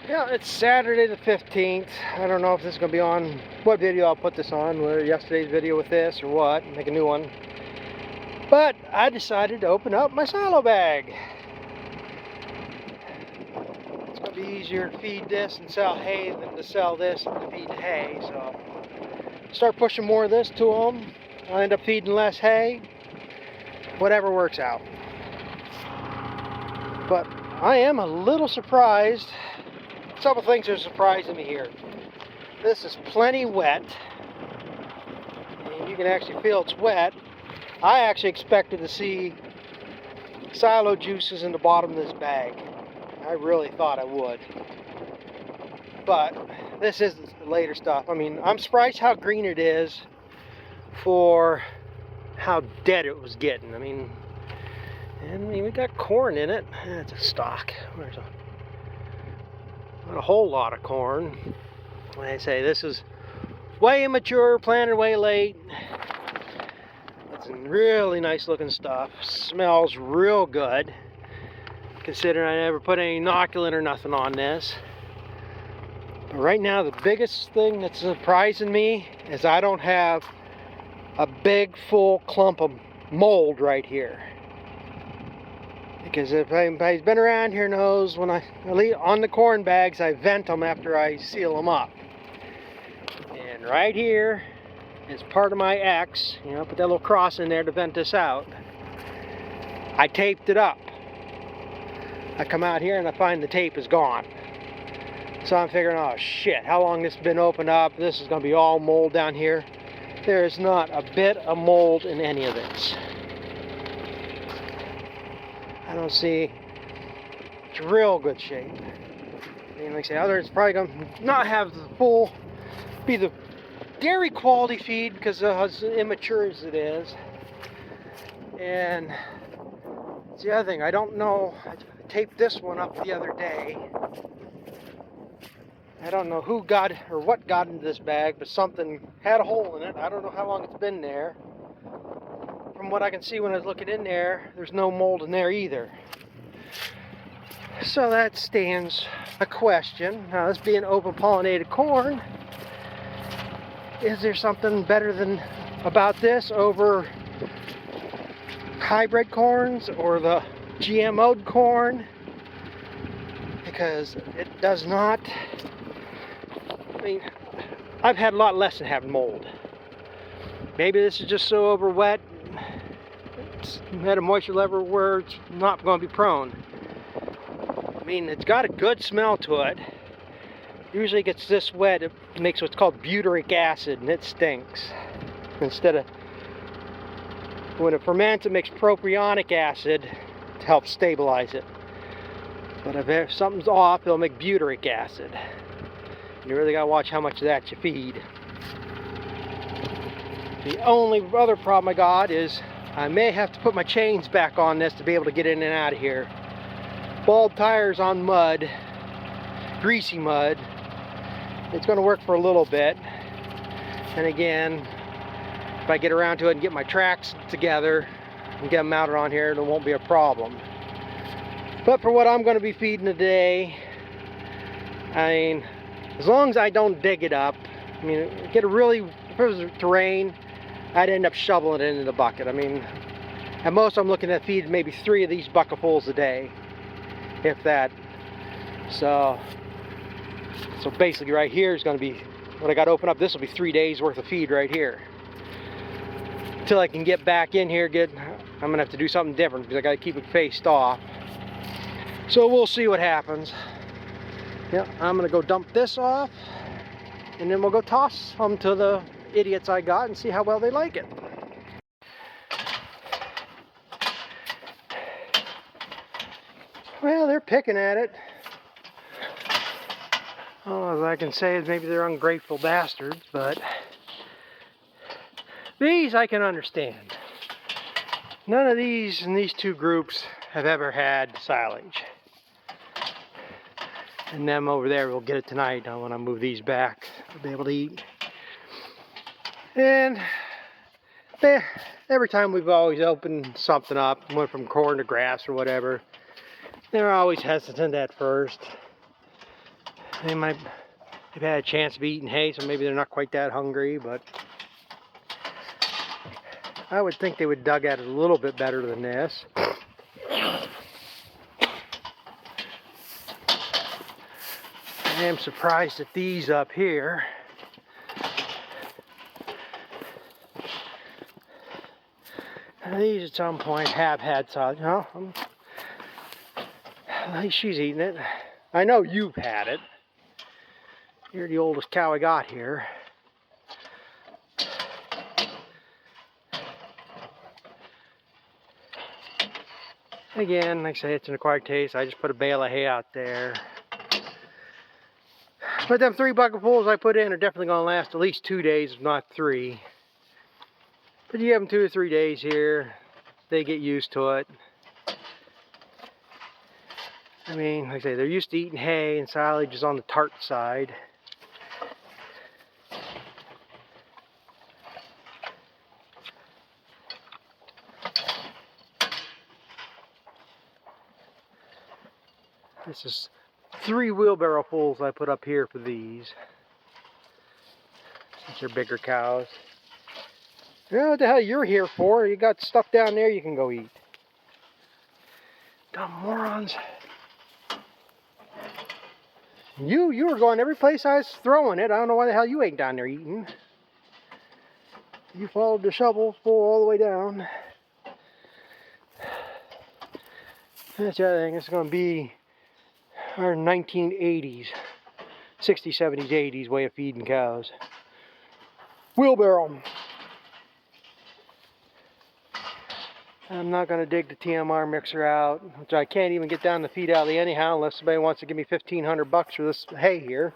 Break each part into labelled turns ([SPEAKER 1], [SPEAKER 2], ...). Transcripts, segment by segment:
[SPEAKER 1] Yeah, it's Saturday the 15th. I don't know if this is going to be on, what video I'll put this on, whether yesterday's video with this or what, make a new one. But I decided to open up my silo bag. It's going to be easier to feed this and sell hay than to sell this and to feed hay. So start pushing more of this to them. I'll end up feeding less hay. Whatever works out. But I am a little surprised. A couple things are surprising me here. This is plenty wet. And you can actually feel it's wet. I actually expected to see silo juices in the bottom of this bag. I really thought I would. But this is the later stuff. I mean, I'm surprised how green it is for how dead it was getting. I mean, we got corn in it. It's a stalk. There's not a whole lot of corn. Like I say, this is way immature, planted way late. It's really nice looking stuff. Smells real good, considering I never put any inoculant or nothing on this. But right now, the biggest thing that's surprising me is I don't have a big full clump of mold right here. Because if anybody's been around here knows, when I leave on the corn bags, I vent them after I seal them up. And right here is part of my X, you know, put that little cross in there to vent this out. I taped it up. I come out here and I find the tape is gone. So I'm figuring, oh shit, how long this has been opened up? This is going to be all mold down here. There is not a bit of mold in any of this. I don't see. It's real good shape. I mean, like I say, others probably going to not have the full, be the dairy quality feed because of as immature as it is. And it's the other thing, I don't know, I taped this one up the other day. I don't know who got or what got into this bag, but something had a hole in it. I don't know how long it's been there. From what I can see when I was looking in there, there's no mold in there either. So that stands a question. Now, this being open pollinated corn, is there something better than about this over hybrid corns or the GMO'd corn? Because it does not, I mean, I've had a lot less than having mold. Maybe this is just so over wet, it's had a moisture level where it's not going to be prone. I mean, it's got a good smell to it. Usually it gets this wet, it makes what's called butyric acid, and it stinks. Instead of, when it ferments, it makes propionic acid to help stabilize it. But if something's off, it'll make butyric acid. You really gotta watch how much of that you feed. The only other problem I got is I may have to put my chains back on this to be able to get in and out of here. Bald tires on mud, greasy mud. It's going to work for a little bit. And again, if I get around to it and get my tracks together and get them mounted on here, there won't be a problem. But for what I'm going to be feeding today, I mean, as long as I don't dig it up, I mean, get a really, if it was terrain, I'd end up shoveling it into the bucket. I mean, at most I'm looking at feeding maybe 3 of these bucketfuls a day, if that. So basically right here is going to be, when I got to open up, this will be 3 days worth of feed right here. Until I can get back in here good, I'm going to have to do something different because I got to keep it faced off. So we'll see what happens. Yeah, I'm going to go dump this off, and then we'll go toss them to the idiots I got and see how well they like it. Well, they're picking at it. All I can say is maybe they're ungrateful bastards, but these I can understand. None of these in these two groups have ever had silage. And them over there will get it tonight when I move these back. They'll be able to eat. And every time we've always opened something up, went from corn to grass or whatever, they're always hesitant at first. they've had a chance to be eating hay, so maybe they're not quite that hungry, but I would think they would dug at it a little bit better than this. I am surprised at these up here. These at some point have had silage. No, at least she's eating it. I know you've had it. You're the oldest cow I got here. Again, like I say, it's an acquired taste. I just put a bale of hay out there. But them 3 bucketfuls I put in are definitely going to last at least 2 days, if not 3. But you give them 2 or 3 days here, they get used to it. I mean, like I say, they're used to eating hay, and silage is on the tart side. This is 3 wheelbarrow fulls I put up here for these. Since they're bigger cows. You know what the hell you're here for? You got stuff down there you can go eat. Dumb morons. You were going every place I was throwing it. I don't know why the hell you ain't down there eating. You followed the shovel full all the way down. That's the other thing. It's going to be our 1980s, 60s, 70s, 80s way of feeding cows. Wheelbarrow. I'm not going to dig the TMR mixer out, which I can't even get down the feed alley anyhow unless somebody wants to give me $1,500 for this hay here.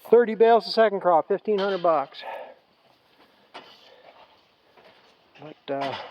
[SPEAKER 1] 30 bales a second crop, $1,500. But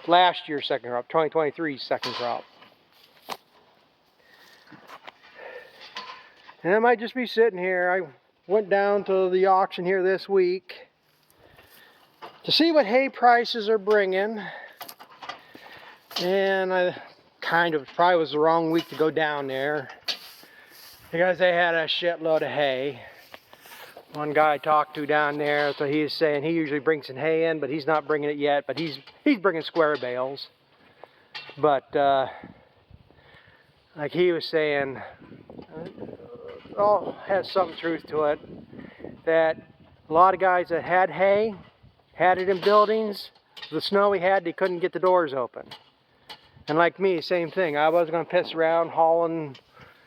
[SPEAKER 1] last year's second crop, 2023's second crop. And I might just be sitting here. I went down to the auction here this week to see what hay prices are bringing. And I probably was the wrong week to go down there because they had a shitload of hay. One guy I talked to down there, so he was saying he usually brings some hay in, but he's not bringing it yet, but he's bringing square bales. But like he was saying, all has some truth to it, that a lot of guys that had hay, had it in buildings, the snow we had, they couldn't get the doors open. And like me, same thing. I wasn't going to piss around hauling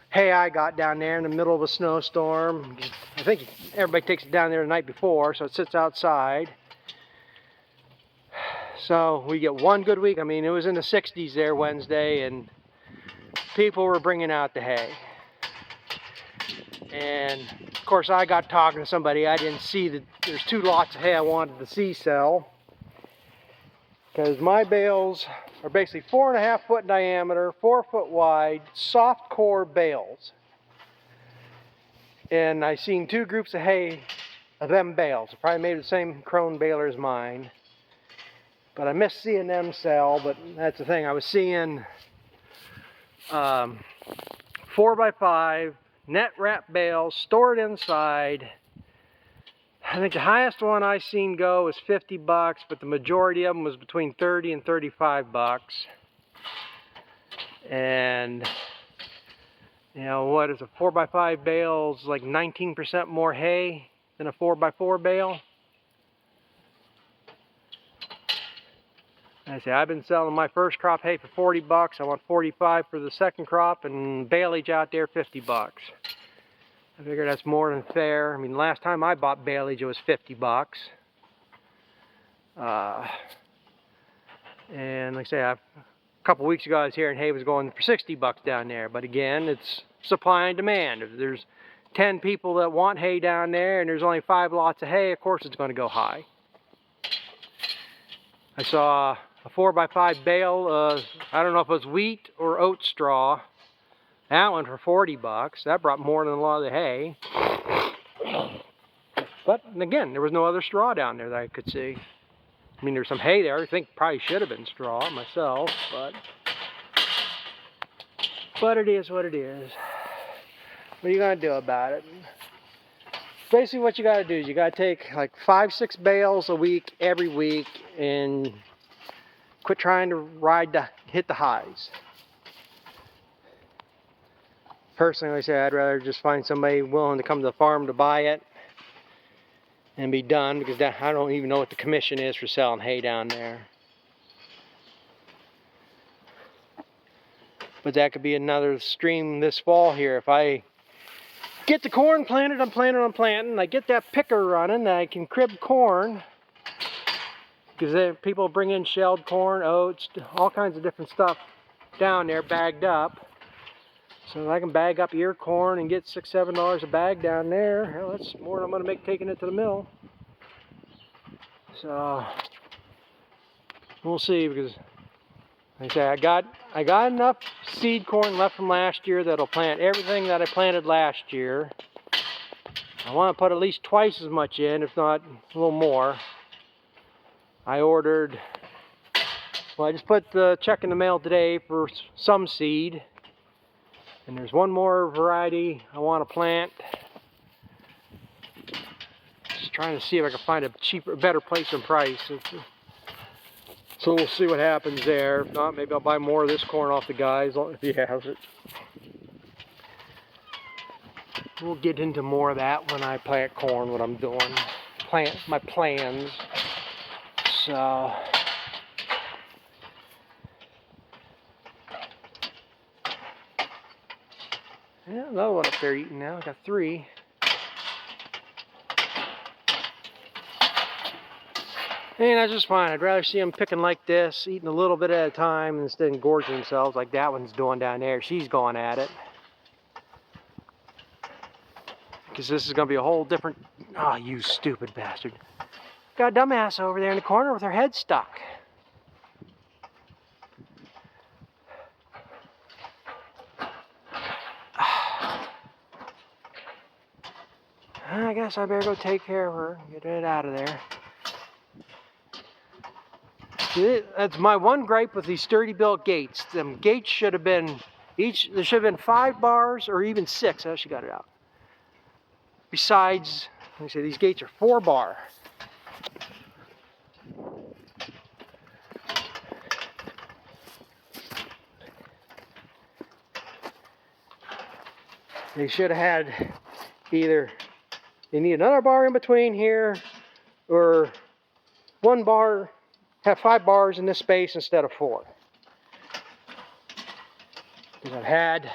[SPEAKER 1] hay I got down there in the middle of a snowstorm. I think everybody takes it down there the night before, so it sits outside. So we get one good week. I mean, it was in the 60s there Wednesday, and people were bringing out the hay. And of course, I got talking to somebody. I didn't see that there's 2 lots of hay I wanted to see sell. Because my bales are basically 4.5 foot in diameter, 4 foot wide, soft core bales. And I seen 2 groups of hay of them bales. Probably made the same crone baler as mine. But I missed seeing them sell, but that's the thing. I was seeing 4x5 net wrap bales stored inside. I think the highest one I seen go was $50, but the majority of them was between $30 and $35. And you know, what is a 4x5 bale? Is like 19% more hay than a 4x4 bale. I say I've been selling my first crop hay for $40. I want $45 for the second crop, and baleage out there $50. I figure that's more than fair. I mean, last time I bought baleage, it was $50. And like I say, a couple weeks ago I was hearing hay was going for $60 down there. But again, it's supply and demand. If there's 10 people that want hay down there and there's only 5 lots of hay, of course it's going to go high. I saw a 4x5 bale, I don't know if it was wheat or oat straw. That one for $40. That brought more than a lot of the hay. But again, there was no other straw down there that I could see. I mean, there's some hay there. I think probably should have been straw myself, but it is what it is. What are you gonna do about it? basically what you got to do is you got to take like 5-6 bales a week every week and quit trying to hit the highs. Personally, I say I'd rather just find somebody willing to come to the farm to buy it and be done, because I don't even know what the commission is for selling hay down there. But that could be another stream this fall here. If I get the corn planted, I'm planting. I get that picker running, I can crib corn. Because people bring in shelled corn, oats, all kinds of different stuff down there bagged up. So I can bag up ear corn and get $6-7 a bag down there. Hell, that's more than I'm going to make taking it to the mill. So we'll see, because like I say, I got enough seed corn left from last year that'll plant everything that I planted last year. I want to put at least twice as much in, if not a little more. I ordered, well, I just put the check in the mail today for some seed. And there's one more variety I want to plant. Just trying to see if I can find a cheaper, better place and price. So we'll see what happens there. If not, maybe I'll buy more of this corn off the guy if he has it. We'll get into more of that when I plant corn, what I'm doing. My plans. So yeah, another one up there eating now. I got 3. And that's just fine. I'd rather see them picking like this, eating a little bit at a time instead of gorging themselves like that one's doing down there. She's going at it. Because this is going to be a whole different... Oh, you stupid bastard. Got a dumbass over there in the corner with her head stuck. I guess I better go take care of her and get it out of there. That's my one gripe with these sturdy built gates. Them gates should have been there should have been 5 bars or even 6. Oh, she got it out. Besides, let me say these gates are 4 bar. They should have had either, they need another bar in between here, or 1 bar, have 5 bars in this space instead of 4. Because I've had,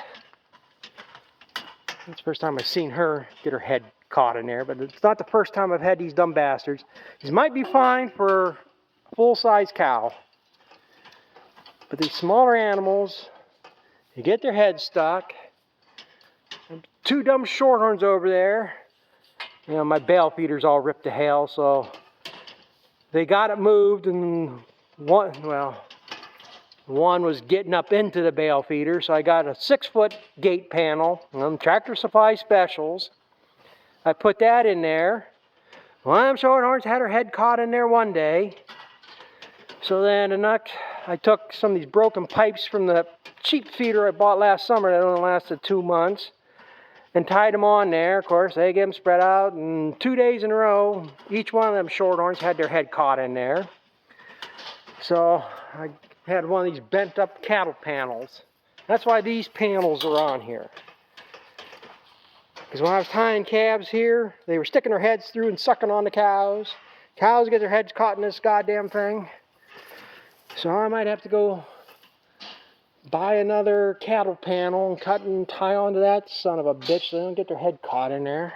[SPEAKER 1] it's the first time I've seen her get her head caught in there, but it's not the first time I've had these dumb bastards. These might be fine for a full-size cow, but these smaller animals, they get their head stuck. 2 dumb shorthorns over there. You know, my bale feeder's all ripped to hell, so they got it moved, and one was getting up into the bale feeder, so I got a 6-foot gate panel, Tractor Supply Specials. I put that in there. One of them shorthorns had her head caught in there one day. So then I took some of these broken pipes from the cheap feeder I bought last summer that only lasted 2 months, and tied them on there. Of course, they get them spread out, and 2 days in a row, each one of them shorthorns had their head caught in there. So I had one of these bent up cattle panels. That's why these panels are on here. Because when I was tying calves here, they were sticking their heads through and sucking on the cows. Cows get their heads caught in this goddamn thing. So I might have to go buy another cattle panel and cut and tie onto that son of a bitch so they don't get their head caught in there.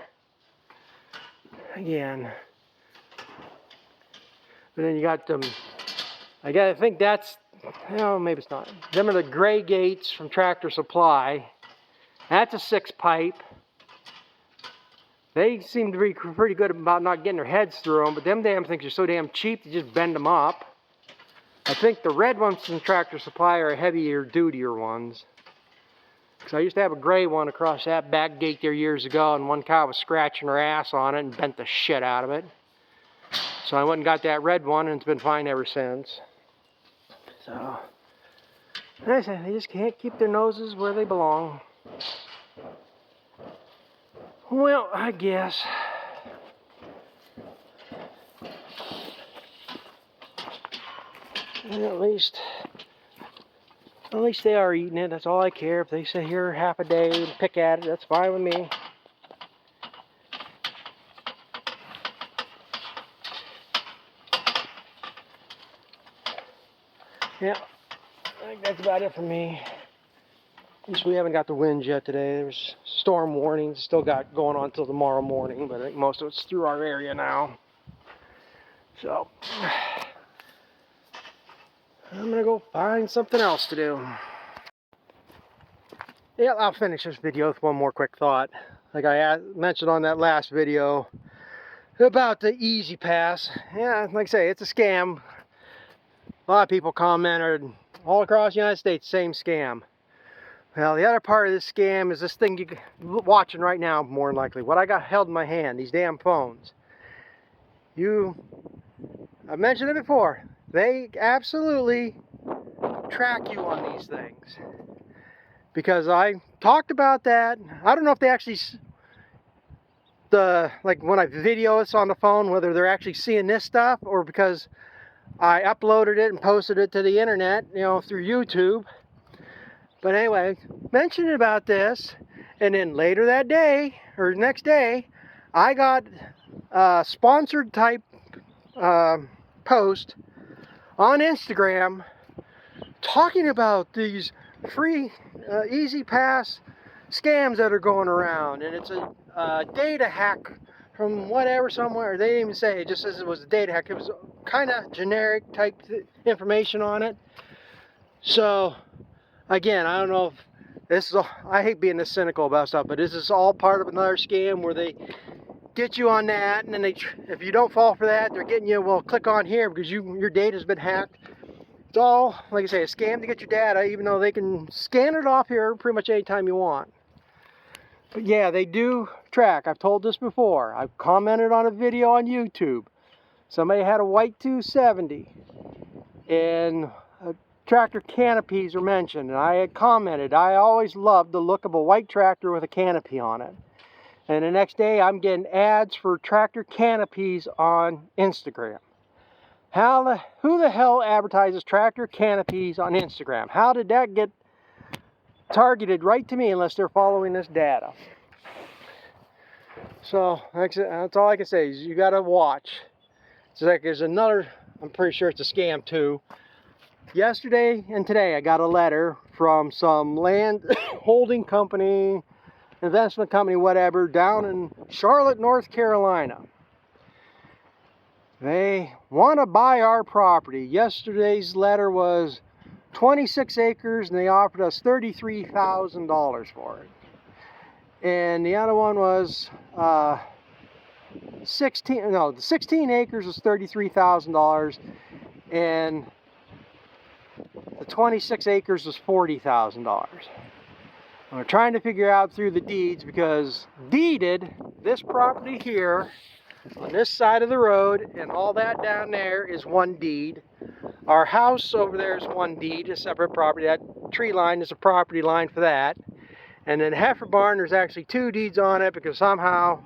[SPEAKER 1] Again. But then you got them, I think that's, no, maybe it's not. Them are the gray gates from Tractor Supply. That's a 6 pipe. They seem to be pretty good about not getting their heads through them, but them damn things are so damn cheap, they just bend them up. I think the red ones from Tractor Supply are heavier, dutier ones. Because I used to have a gray one across that back gate there years ago, and one cow was scratching her ass on it and bent the shit out of it. So I went and got that red one, and it's been fine ever since. So, like I said, they just can't keep their noses where they belong. Well, I guess And at least they are eating it. That's all I care. If they sit here half a day and pick at it, that's fine with me. Yeah, I think that's about it for me. At least we haven't got the winds yet today. There's storm warnings still got going on until tomorrow morning, but I think most of it's through our area now. So I'm gonna go find something else to do. Yeah, I'll finish this video with one more quick thought. Like I mentioned on that last video about the Easy Pass. Yeah, like I say, it's a scam. A lot of people commented all across the United States, same scam. Well, the other part of this scam is this thing you're watching right now, more than likely. What I got held in my hand, these damn phones. I've mentioned it before. They absolutely track you on these things. Because I talked about that. I don't know if they actually, like when I video this on the phone, whether they're actually seeing this stuff or because I uploaded it and posted it to the internet, you know, through YouTube. But anyway, mentioned about this, and then later that day, or next day, I got a sponsored type post on Instagram talking about these free Easy Pass scams that are going around, and it's a data hack from whatever somewhere. They didn't even say, it just says it was a data hack. It was kind of generic type information on it. So again, I don't know if this is all, I hate being this cynical about stuff, but this is all part of another scam where they get you on that, and then if you don't fall for that, they're getting you, well, click on here because your data's been hacked. It's all, like I say, a scam to get your data, even though they can scan it off here pretty much anytime you want. But yeah, they do track. I've told this before. I've commented on a video on YouTube. Somebody had a white 270 and tractor canopies were mentioned, and I had commented, I always loved the look of a white tractor with a canopy on it. And the next day I'm getting ads for tractor canopies on Instagram. Who the hell advertises tractor canopies on Instagram? How did that get targeted right to me unless they're following this data? So that's all I can say is you gotta watch. It's like there's another, I'm pretty sure it's a scam too. Yesterday and today I got a letter from some land holding company, investment company, whatever, down in Charlotte, North Carolina. They want to buy our property. Yesterday's letter was 26 acres and they offered us $33,000 for it. And the other one was 16 acres was $33,000 and the 26 acres was $40,000. We're trying to figure out through the deeds, because deeded, this property here on this side of the road and all that down there is one deed. Our house over there is one deed, a separate property. That tree line is a property line for that. And then Heifer Barn, there's actually two deeds on it because somehow,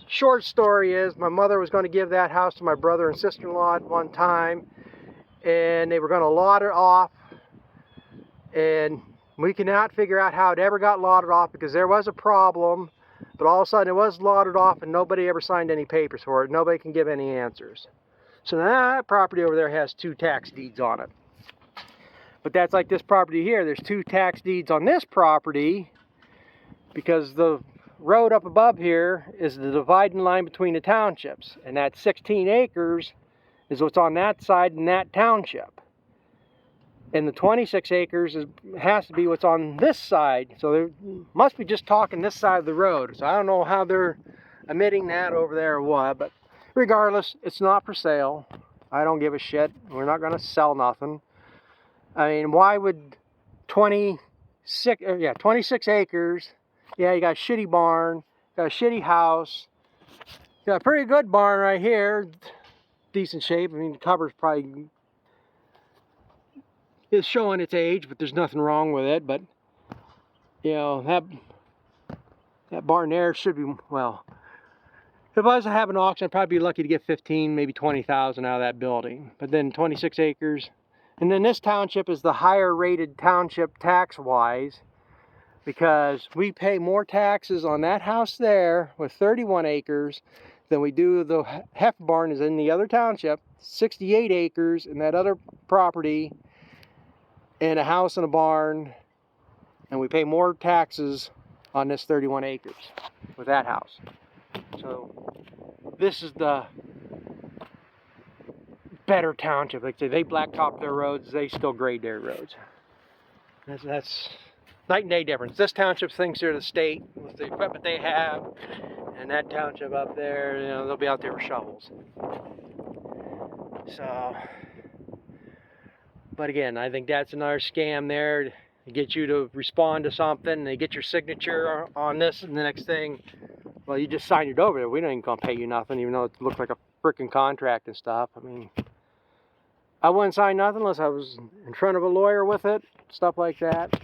[SPEAKER 1] short story is, my mother was going to give that house to my brother and sister-in-law at one time, and they were going to lot it off, and we cannot figure out how it ever got lotted off because there was a problem, but all of a sudden it was lotted off and nobody ever signed any papers for it. Nobody can give any answers. So now that property over there has two tax deeds on it. But that's like this property here. There's two tax deeds on this property because the road up above here is the dividing line between the townships. And that 16 acres is what's on that side in that township. And the 26 acres has to be what's on this side. So they must be just talking this side of the road. So I don't know how they're omitting that over there or what. But regardless, it's not for sale. I don't give a shit. We're not going to sell nothing. I mean, why would 26 acres, yeah, you got a shitty barn, got a shitty house, got a pretty good barn right here, decent shape. I mean, the cover's probably, it's showing its age, but there's nothing wrong with it. But, you know, that barn there should be, well, If I was to have an auction, I'd probably be lucky to get 15, maybe 20,000 out of that building. But then 26 acres. And then this township is the higher rated township tax-wise, because we pay more taxes on that house there with 31 acres than we do the heifer barn is in the other township, 68 acres in that other property, and a house and a barn, and we pay more taxes on this 31 acres with that house. So this is the better township. Like I say, they blacktop their roads, they still grade their roads. That's night and day difference. This township thinks they're the state with the equipment they have, and that township up there, you know, they'll be out there with shovels. So, but again, I think that's another scam there to get you to respond to something. They get your signature on this, and the next thing, well, you just signed it over there. We ain't gonna pay you nothing, even though it looked like a freaking contract and stuff. I mean, I wouldn't sign nothing unless I was in front of a lawyer with it, stuff like that.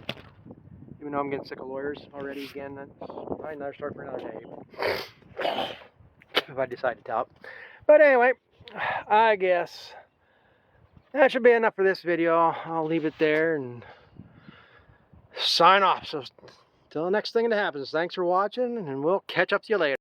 [SPEAKER 1] Even though I'm getting sick of lawyers already again, that's probably another story for another day. If I decide to tell it. But anyway, I guess that should be enough for this video. I'll leave it there and sign off. So till the next thing that happens, thanks for watching, and we'll catch up to you later.